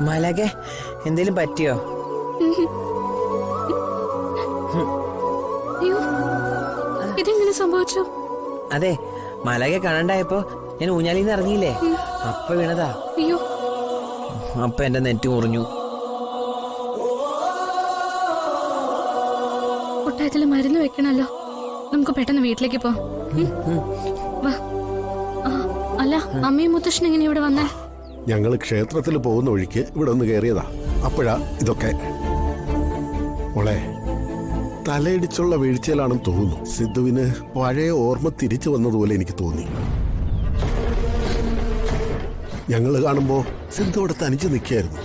മലകെ എന്തേലും പറ്റിയോ? അയ്യോ, ഇതെങ്ങനെ സംഭവിച്ചു? അതെ, മലകെ കാണണ്ടായപ്പോ ഞാൻ ഊഞ്ഞാലിന്ന് ഇറങ്ങിയില്ലേ, അപ്പൊ വീണതാ. അയ്യോ, അപ്പൊ എന്റെ നെറ്റ് മുറിഞ്ഞു. കൊട്ടായത്തില് മരുന്ന് വെക്കണല്ലോ, നമുക്ക് പെട്ടെന്ന് വീട്ടിലേക്ക് പോ. വാ. അല്ല, അമ്മയും മുത്തശ്ശനും എങ്ങനെ ഇവിടെ വന്നേ? ഞങ്ങള് ക്ഷേത്രത്തിൽ പോകുന്ന വഴിക്ക് ഇവിടെ ഒന്ന് കയറിയതാ. അപ്പോഴാ ഇതൊക്കെ. മോളെ, തലയിടിച്ചുള്ള വീഴ്ചയിലാണെന്ന് തോന്നുന്നു. സിദ്ധുവിന് പഴയ ഓർമ്മ തിരിച്ചു വന്നതുപോലെ എനിക്ക് തോന്നി. ഞങ്ങള് കാണുമ്പോ സിദ്ധു അവിടെ തനിച്ച് നിൽക്കായിരുന്നു.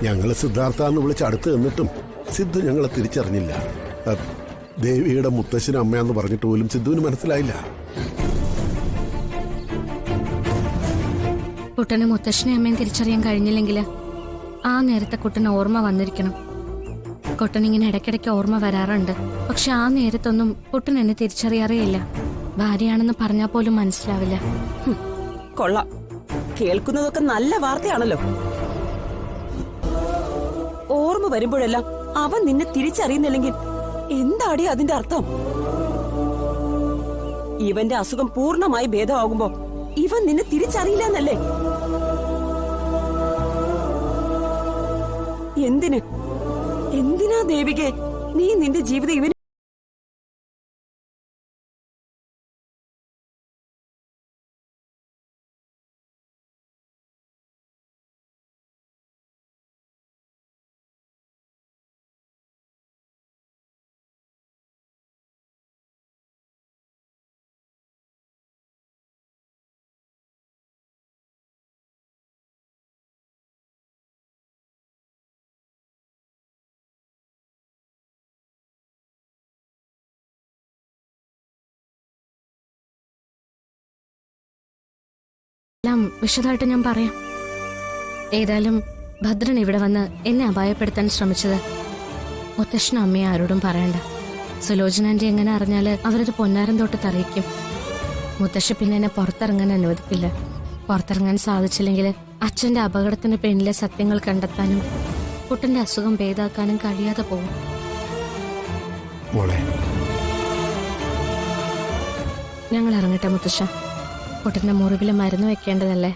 ഞങ്ങള് സിദ്ധാർത്ഥ എന്ന് വിളിച്ച് അടുത്ത് നിന്നിട്ടും സിദ്ധു ഞങ്ങളെ തിരിച്ചറിഞ്ഞില്ല. ദേവിയുടെ മുത്തശ്ശനും അമ്മയാന്ന് പറഞ്ഞിട്ട് പോലും സിദ്ധുവിന് മനസ്സിലായില്ല. കുട്ടന് മുത്തശ്ശനെ അമ്മയും തിരിച്ചറിയാൻ കഴിഞ്ഞില്ലെങ്കിൽ ആ നേരത്തെ കുട്ടന് ഓർമ്മ വന്നിരിക്കണം. കുട്ടൻ ഇങ്ങനെ ഇടയ്ക്കിടയ്ക്ക് ഓർമ്മ വരാറുണ്ട്. പക്ഷെ ആ നേരത്തൊന്നും കുട്ടൻ എന്നെ തിരിച്ചറിയാറേയില്ല. ഭാര്യയാണെന്ന് പറഞ്ഞാൽ പോലും മനസ്സിലാവില്ല. കൊള്ളാം, കേൾക്കുന്നതൊക്കെ നല്ല വാർത്തയാണല്ലോ. ഓർമ്മ വരുമ്പോഴെല്ലാം അവൻ നിന്നെ തിരിച്ചറിയുന്നില്ലെങ്കിൽ എന്താടി അതിന്റെ അർത്ഥം? ഇവന്റെ അസുഖം പൂർണ്ണമായി ഭേദമാകുമ്പോ ഇവൻ നിന്നെ തിരിച്ചറിയില്ല എന്നല്ലേ? എന്തിനാ ദേവികെ നീ നിന്റെ ജീവിതം ഇവന് എല്ലാം വിശദമായിട്ട് ഞാൻ പറയാം. ഏതായാലും ഭദ്രൻ ഇവിടെ വന്ന് എന്നെ അപായപ്പെടുത്താൻ ശ്രമിച്ചത് മുത്തശ്ശനും അമ്മയെ ആരോടും പറയണ്ട. സുലോചനാന്റെ എങ്ങനെ അറിഞ്ഞാല് അവരത് പൊന്നാരം തൊട്ട് അറിയിക്കും. മുത്തശ്ശി പിന്നെ എന്നെ പുറത്തിറങ്ങാൻ അനുവദിക്കില്ല. പുറത്തിറങ്ങാൻ സാധിച്ചില്ലെങ്കിൽ അച്ഛന്റെ അപകടത്തിന് പിന്നിലെ സത്യങ്ങൾ കണ്ടെത്താനും കുട്ടന്റെ അസുഖം ഭേദാക്കാനും കഴിയാതെ പോകും. ഞങ്ങൾ ഇറങ്ങട്ടെ മുത്തശ്ശ. കുട്ടന്റെ മുറിവില് മരുന്ന് വെക്കേണ്ടതല്ലേ?